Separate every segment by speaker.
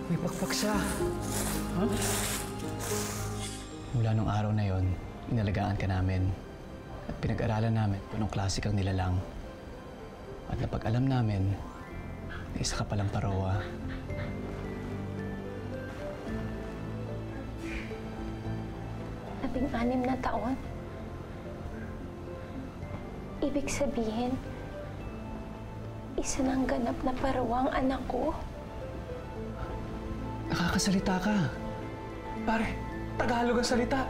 Speaker 1: May pakpak siya. Huh?
Speaker 2: Mula nung araw na yon, inalagaan ka namin. At pinag-aralan namin kung anong klase kang nilalang. At napag-alam namin na isa ka palang parowa.
Speaker 3: Labing-anim na taon? Ibig sabihin, isa ng ganap na parawang anak ko?
Speaker 2: Nakakasalita ka. Pare, Tagalog ang salita.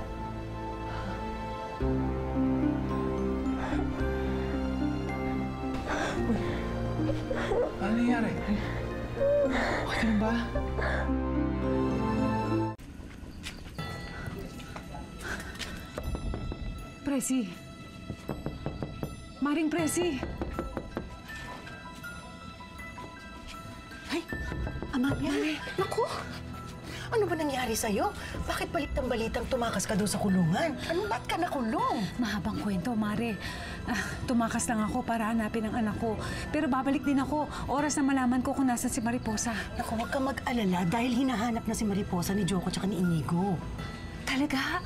Speaker 2: Ano nangyari? Okay ka na ba?
Speaker 4: Presi. Maring Presi.
Speaker 5: Ay, Amalia. Naku! Ano ba nangyari sa'yo? Bakit balitang-balitang tumakas ka doon sa kulungan? Ano, ba't ka nakulong?
Speaker 4: Mahabang kwento, Mare. Tumakas lang ako para hanapin ang anak ko. Pero babalik din ako. Oras na malaman ko kung nasan si Mariposa.
Speaker 5: Naku, huwag ka mag-alala dahil hinahanap na si Mariposa ni Joko tsaka ni Inigo.
Speaker 4: Talaga?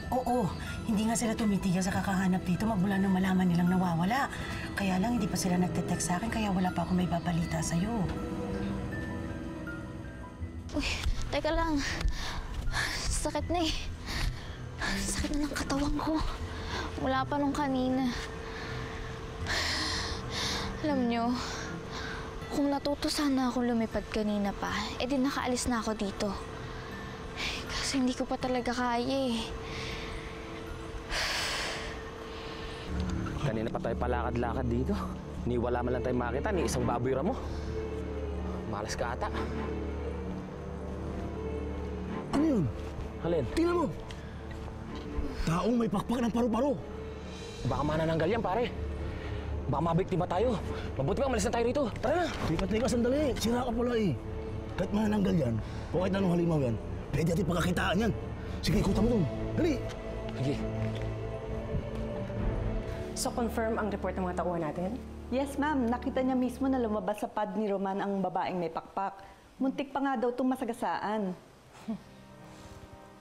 Speaker 5: Oo, hindi nga sila tumitigil sa kakahanap dito magmula nung malaman nilang nawawala. Kaya lang hindi pa sila nagte-text sa akin kaya wala pa akong may babalita sa'yo.
Speaker 3: Uy, teka lang. Sakit na eh. Sakit na ng katawan ko. Mula pa nung kanina. Alam nyo, kung natuto sana akong lumipad kanina pa, edi nakaalis na ako dito. Kasi hindi ko pa talaga kaya eh.
Speaker 1: Kanina pa tayo palakad-lakad dito. Ni wala man lang tayo makita, ni isang baboy ramo. Malas ka ata.
Speaker 6: Ano yun?
Speaker 1: Alin?
Speaker 6: Tingnan mo! Taong may pakpak ng paru-paro.
Speaker 1: Baka manananggal yan, pare. Baka mabiktima tayo. Mabuti pa, malis na tayo rito. Tara na!
Speaker 6: Teka, sandali. Sira ka pala eh. Kahit manananggal yan, o kahit anong halimaw yan, pwede natin pagkakitaan yan. Sige, ikutan mo dun. Dali!
Speaker 1: Sige.
Speaker 7: So, confirm ang report ng mga tauhan natin?
Speaker 8: Yes, ma'am. Nakita niya mismo na lumabas sa pad ni Roman ang babaeng may pakpak. Muntik pa nga daw itong masagasaan.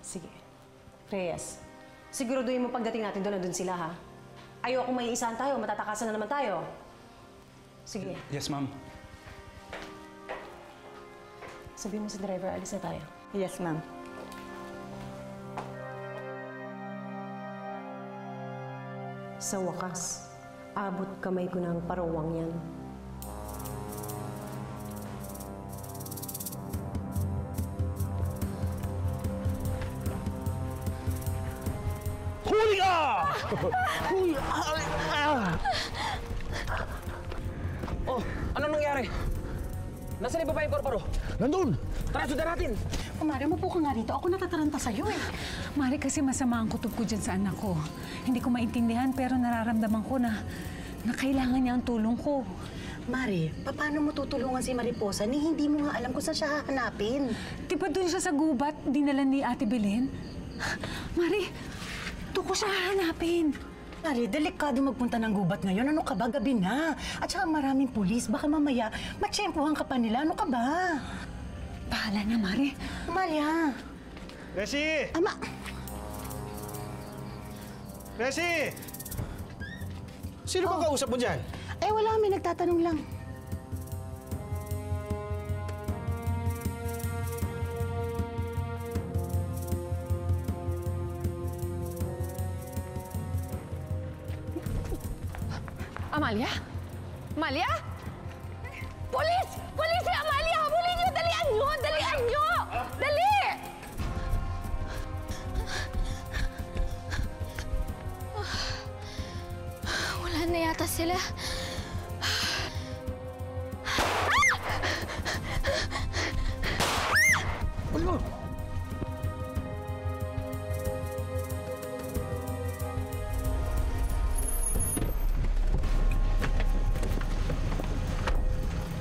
Speaker 7: Sige. Reyes, siguraduhin mo pagdating natin doon, nandun sila, ha? Ayoko may isahan tayo, matatakasan na naman tayo. Sige.
Speaker 9: Yes, ma'am.
Speaker 7: Sabihin mo sa driver, alis na tayo.
Speaker 8: Yes, ma'am.
Speaker 7: Sa wakas, abot kamay ko ng parawang yan.
Speaker 6: Huli ka! Huli!
Speaker 1: Oh, anong nangyari? Nasaan yung babaeng korporo?
Speaker 6: Nandun!
Speaker 1: Tara, sundan natin!
Speaker 5: Mare, mapo ka nga rito. Ako natataranta sa'yo eh.
Speaker 4: Mare, kasi masama ang kutob ko dyan sa anak ko. Hindi ko maintindihan pero nararamdaman ko na kailangan niya ang tulong ko.
Speaker 5: Mare, paano mo tutulungan si Mariposa ni hindi mo nga alam kung saan siya hahanapin?
Speaker 4: Di ba doon siya sa gubat, dinala ni Ate Belen? Mare, doon ko siya hahanapin.
Speaker 5: Mare, delikado magpunta ng gubat ngayon. Ano ka ba? Gabi na. At saka maraming pulis. Baka mamaya matsyempohan ka pa nila. Ano ka ba?
Speaker 4: Bahala na, Mare.
Speaker 5: Amalia.
Speaker 9: Bessie!
Speaker 5: Ama!
Speaker 9: Bessie! Sino bang kausap mo dyan?
Speaker 5: Eh, wala kami. Nagtatanong lang.
Speaker 3: Amalia? Amalia? Pulis! Pulis si Amalia! Habulin niyo! Dalian niyo! Dalian niyo! Dali! Wala na yata sila.
Speaker 6: Ano?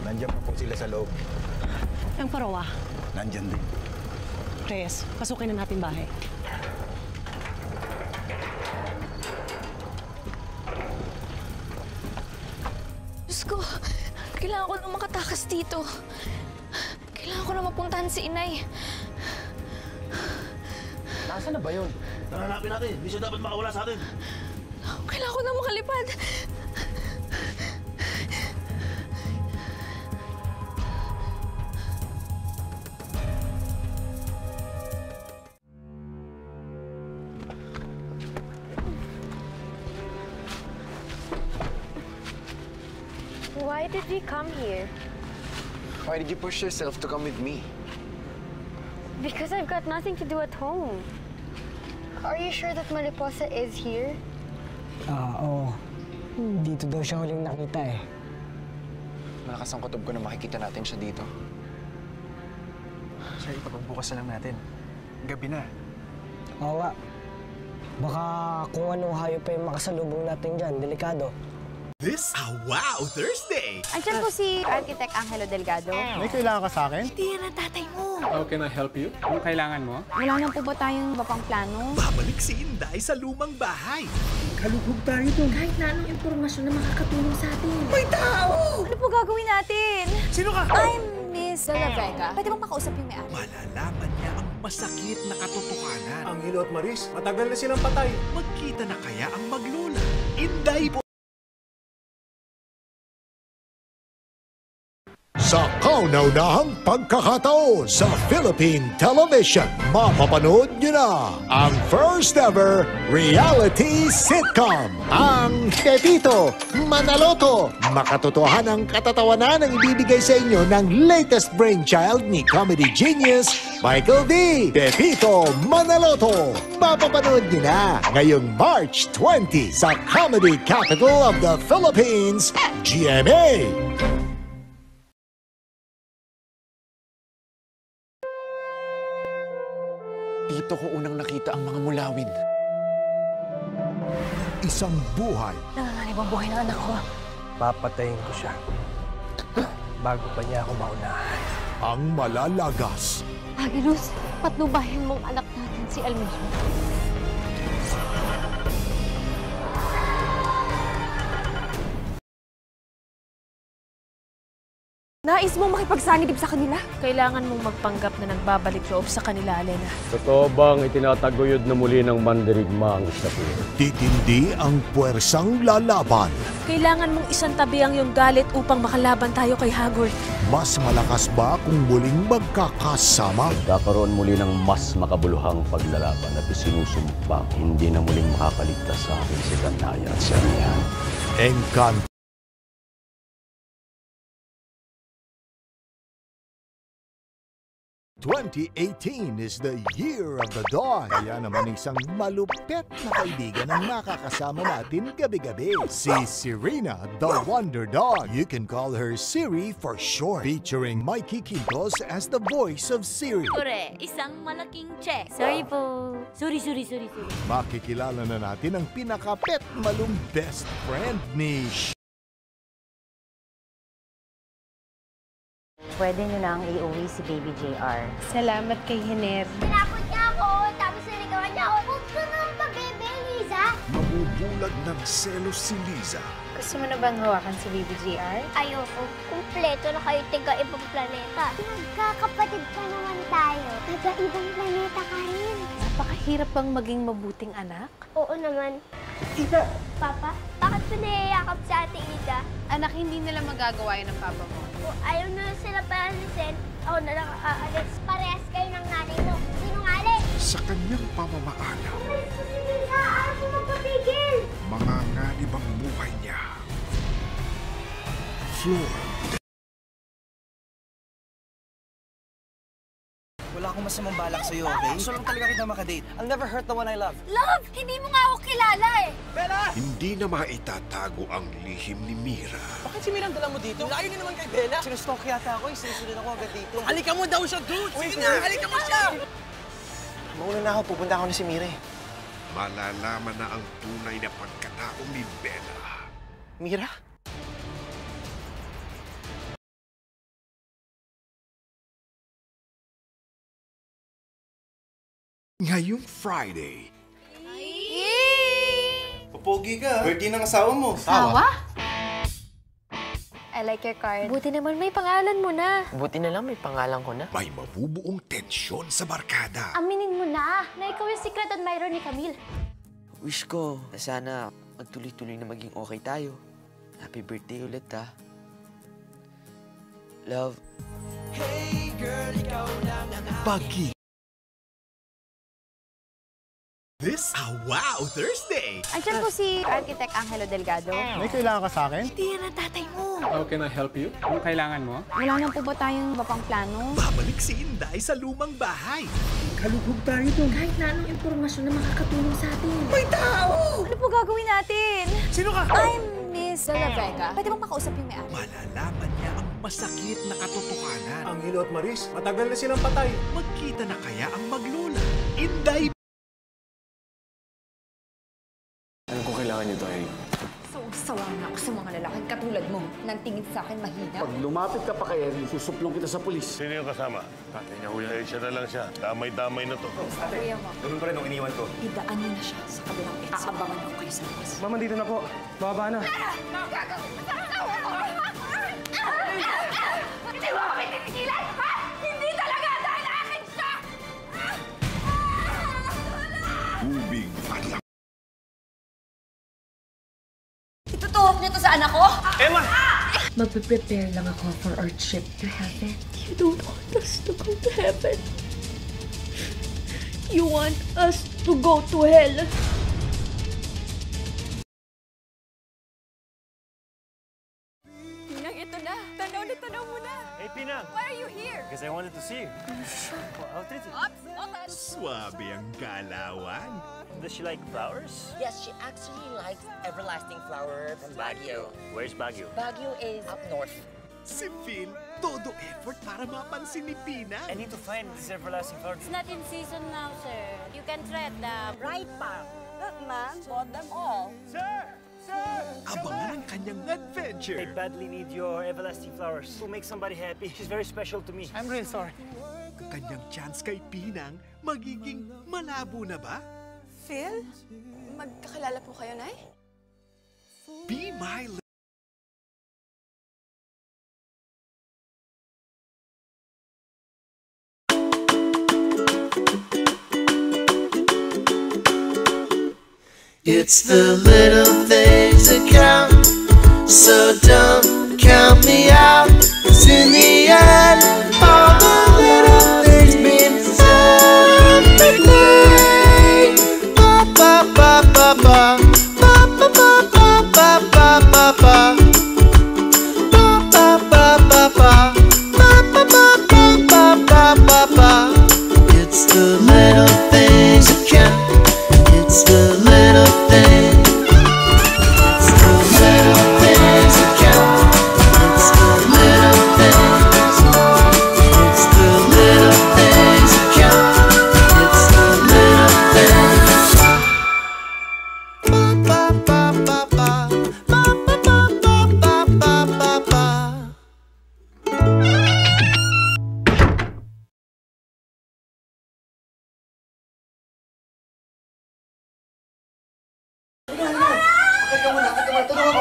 Speaker 10: Nandiyan pa po sila sa loob.
Speaker 7: Ang parawa.
Speaker 10: Nandiyan din.
Speaker 7: Reyes, pasukin na natin bahay.
Speaker 3: Diyos ko, kailangan ko na makatakas dito. Kailangan ko na mapunta naman si inay.
Speaker 1: Nasaan na ba yun?
Speaker 6: Hanapin natin. Hindi siya dapat makawala sa atin.
Speaker 3: Kailangan ko na makalipad.
Speaker 11: Why did we come here?
Speaker 12: Why did you push yourself to come with me?
Speaker 11: Because I've got nothing to do at home. Are you sure that Mariposa is here?
Speaker 13: Oo. Dito daw siya huling nakita eh.
Speaker 12: Malakas ang kutob ko na makikita natin siya dito. Siya, ipapagbukas na lang natin. Gabi na.
Speaker 13: Oo nga. Baka kung anong hayop pa yung makasalubong natin dyan, delikado.
Speaker 14: This Wow Thursday!
Speaker 15: Andiyan po si Architect Angelo Delgado.
Speaker 9: May kailangan ka sa akin?
Speaker 15: Hindi yan ang tatay mo.
Speaker 9: How can I help you? Anong kailangan mo?
Speaker 15: Wala na po ba tayong iba pang plano?
Speaker 14: Babalik si Inday sa lumang bahay.
Speaker 6: Kalugog tayo doon.
Speaker 15: Kahit na anong impormasyon na makakatulong sa atin.
Speaker 14: May tao!
Speaker 15: Ano po gagawin natin?
Speaker 14: Sino ka?
Speaker 15: I'm Miss De La Vega. Pwede bang makausap yung may-ari?
Speaker 14: Malalaman niya ang masakit na katotohanan.
Speaker 9: Angelo at Maris, matagal na silang patay.
Speaker 14: Magkita na kaya ang maglola? Inday po!
Speaker 16: Sa kauna-unahang pagkakataon sa Philippine Television, mapapanood nyo na ang first ever reality sitcom, ang Pepito Manaloto. Makatotohanang katatawanan ang ibibigay sa inyo ng latest brainchild ni comedy genius Michael D. Pepito Manaloto. Mapapanood nyo na ngayong March 20 sa Comedy Capital of the Philippines, GMA.
Speaker 12: Dito ko unang nakita ang mga mulawin.
Speaker 16: Isang buhay.
Speaker 15: Nanganganib ang buhay ng anak ko.
Speaker 13: Papatayin ko siya. Bago pa niya ako maunahan.
Speaker 16: Ang malalagas.
Speaker 11: Agilus, patnubahin mong anak natin si Almiro.
Speaker 15: Nais mong makipagsanib sa kanila?
Speaker 17: Kailangan mong magpanggap na nagbabalik loob sa kanila, Alena.
Speaker 18: Totoo bang itinataguyod na muli ng mandirigma ang Sapir?
Speaker 16: Titindi ang puwersang lalaban.
Speaker 17: Kailangan mong isantabi ang iyong galit upang makalaban tayo kay Hagrid.
Speaker 16: Mas malakas ba kung muling magkakasama?
Speaker 18: Magkakaroon muli ng mas makabuluhang paglalaban at isinusumpang hindi na muling makakaligtas sa akin si Danaya at si Amihan.
Speaker 16: Encanto. 2018 is the year of the dog. Kaya naman isang malupet na kaibigan ang makakasama natin gabi-gabi. Si Serena, the Wonder Dog. You can call her Siri for short. Featuring Mikey Quintos as the voice of Siri.
Speaker 19: Kore, isang malaking check. Sorry po. Sorry.
Speaker 16: Makikilala na natin ang pinakapet malung best friend ni
Speaker 20: Pwede nyo na ang iuwi si Baby JR.
Speaker 17: Salamat kay Hiner.
Speaker 11: Tinapot niya ako, tapos niligawan niya ako. Huwag ka naman pa, bebe, Liza.
Speaker 14: Mabubulag ng selos si Liza.
Speaker 17: Gusto mo na bang hawakan si Baby JR?
Speaker 11: Ayoko. Kumpleto na kayo tiga-ibang planeta. Magkakapatid pa naman tayo. Taga-ibang planeta ka rin.
Speaker 17: Napakahirap bang maging mabuting anak?
Speaker 11: Oo naman. Ida! Papa, bakit pinayayakap si Ate Ida?
Speaker 17: Anak, hindi nila magagawa yun ng papa mo.
Speaker 11: Kung ayaw na sila paalisin, ako na lang aalis. Parehas kayo ng nanay mo. Sinungaling!
Speaker 14: Sa kanyang pamamaala,
Speaker 11: Umalis ko si Lisa! Ayaw mo magpatigil!
Speaker 14: mga nganib ang buhay niya. Floor.
Speaker 21: Wala akong masamang balak sa'yo, okay? Gusto lang talaga kita makadate. I'll never hurt the one I love.
Speaker 11: Love! Hindi mo nga ako kilala eh!
Speaker 21: Bella!
Speaker 14: Hindi na maitatago ang lihim ni Mira.
Speaker 21: Bakit si Mira ang dala mo dito? Layo niyo naman kay Bella. Sinustalk yata ako, sinusunod ako agad dito. Halika mo daw siya, dude! Sige na, halika mo siya! Mauna na ako, pupunta ako na si Mira eh.
Speaker 14: Malalaman na ang tunay na pagkatao ni Bella.
Speaker 21: Mira?
Speaker 14: Ngayong Friday,
Speaker 21: Papogi ka. Birthday ng asawa mo.
Speaker 17: Asawa?
Speaker 3: I like your card. Buti naman may pangalan mo na.
Speaker 12: Buti na lang may pangalan ko na.
Speaker 14: May mabubuong tensyon sa barkada.
Speaker 11: Aminin mo na ikaw yung secret admirer ni Camille.
Speaker 12: Wish ko na sana magtuloy-tuloy na maging okay tayo. Happy birthday ulit, ha? Love. Hey girl, ikaw lang ang
Speaker 14: Pagi. This Wow Thursday!
Speaker 3: Andiyan po si Architect Angelo Delgado.
Speaker 9: May kailangan ka sa akin?
Speaker 3: Hindi yan ang tatay mo.
Speaker 9: How can I help you? Anong kailangan mo?
Speaker 3: Wala na po ba tayong iba pang plano?
Speaker 14: Babalik si Inday sa lumang bahay.
Speaker 9: Kalugog tayo doon.
Speaker 3: Kahit na anong impormasyon na makakatulong sa atin.
Speaker 14: May tao!
Speaker 3: Ano po gagawin natin?
Speaker 14: Sino ka?
Speaker 15: I'm Miss De La Vega. Pwede bang makausap yung may-ari?
Speaker 14: Malalaman niya ang masakit na katotohanan.
Speaker 9: Angelo at Maris, matagal na silang patay.
Speaker 14: Magkita na kaya ang maglola? Inday!
Speaker 12: Ano kung kailangan niyo to, Eric?
Speaker 15: Sawa na ako sa mga lalaking katulad mo nang tingin sa akin mahina.
Speaker 6: Pag lumapit ka pa kay Ernie, susuplong kita sa pulis.
Speaker 2: Sino yung kasama? Tatay niya, kuya. Siya na lang siya. Damay-damay na to.
Speaker 15: Kuya mo.
Speaker 2: Ganun pa rin ang iniwan ko.
Speaker 15: Idaan niyo na siya sa kabilang exit. Aabangan ko kayo sa labas.
Speaker 9: Mama, dito na po. Bababa na.
Speaker 11: Hindi mo kami titigilan, ha? Hindi talaga dahil akin siya!
Speaker 14: Ubing at
Speaker 15: Ituturok niyo to sa anak ko?
Speaker 14: Emma!
Speaker 15: Magpe-prepare lang ako for our trip to heaven. You don't want us to go to heaven. You want us to go to hell. Pinang, ito na. Tanaw na tanaw mo na.
Speaker 2: Hey, Pinang!
Speaker 15: Why are you here?
Speaker 2: Because I wanted to see you. Well, how did you?
Speaker 15: Oops, not that.
Speaker 14: Swabe ang galawan.
Speaker 2: Does she like flowers?
Speaker 22: Yes, she actually likes everlasting flower from Baguio.
Speaker 2: Where's Baguio?
Speaker 22: Baguio is up north.
Speaker 14: Si Phil, todo effort para mapansin ni Pina.
Speaker 2: I need to find this everlasting flower.
Speaker 19: It's not in season now, sir. You can try them.
Speaker 22: Right, pa. That man bought them all.
Speaker 2: Sir! Sir!
Speaker 14: Abangan ang kanyang adventure.
Speaker 2: I badly need your everlasting flowers to make somebody happy. She's very special to me.
Speaker 9: I'm really sorry.
Speaker 14: Kanyang chance kay Pinang magiging malabo na ba?
Speaker 15: Phil? Magkakilala po kayo, Nay?
Speaker 14: Be my
Speaker 23: It's the little things that count, so don't count me out. 'Cause in the end, all the little things mean something. Ba ba ba ba ba, ba ba ba ba ba ba ba ba. Ba ba ba ba ba, ba ba ba ba ba ba ba. It's the little things that count. It's the little things. It's the little things that count. It's the little things. It's the little things that count. It's the little things. Ba ba ba ba ba. Ba ba ba ba ba ba ba ba.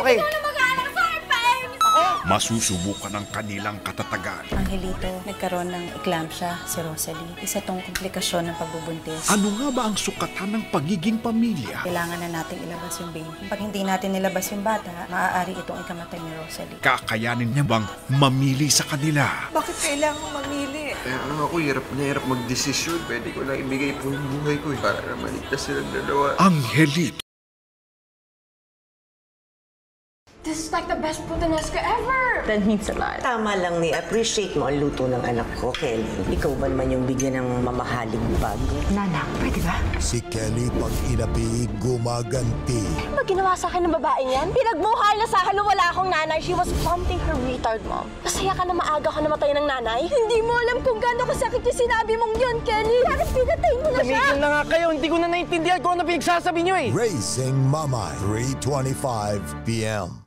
Speaker 21: Okay.
Speaker 14: Masusubukan ang kanilang katatagan.
Speaker 24: Angelito, nagkaroon ng eclampsia si Rosalie. Isa tong komplikasyon ng pagbubuntis.
Speaker 14: Ano nga ba ang sukatan ng pagiging pamilya?
Speaker 24: Kailangan na natin ilabas yung baby. Pag hindi natin nilabas yung bata, maaari itong ikamatay ni Rosalie.
Speaker 14: Kakayanin niya bang mamili sa kanila?
Speaker 15: Bakit kailangan mo mamili?
Speaker 12: Ano ako, hirap na hirap magdesisyon. Pwede ko lang ibigay po yung buhay ko para na maligtas silang dalawa.
Speaker 14: Angelito.
Speaker 15: This is like the best puttanesca ever!
Speaker 22: That means a lot. Tama lang ni appreciate mo ang luto ng anak ko, Kelly. Ikaw ba naman yung bigyan ng mamahaling bag? Nana, pwede ba?
Speaker 16: Si Kelly pag inapi, gumaganti.
Speaker 11: Ano ba ginawa sa akin ng babaeng yan? Pinagmukha na sa akin na wala akong nanay. She was prompting her retard mom. Masaya ka na maaga ka namatay ng nanay? Hindi mo alam kung gaano kasakit yung sinabi mong yun, Kelly. Bakit pinatay mo na siya?
Speaker 21: Tumigil na nga kayo. Hindi ko na naintindihan kung ano pinagsasabi niyo eh.
Speaker 16: Raising Mamay, 3:25 p.m.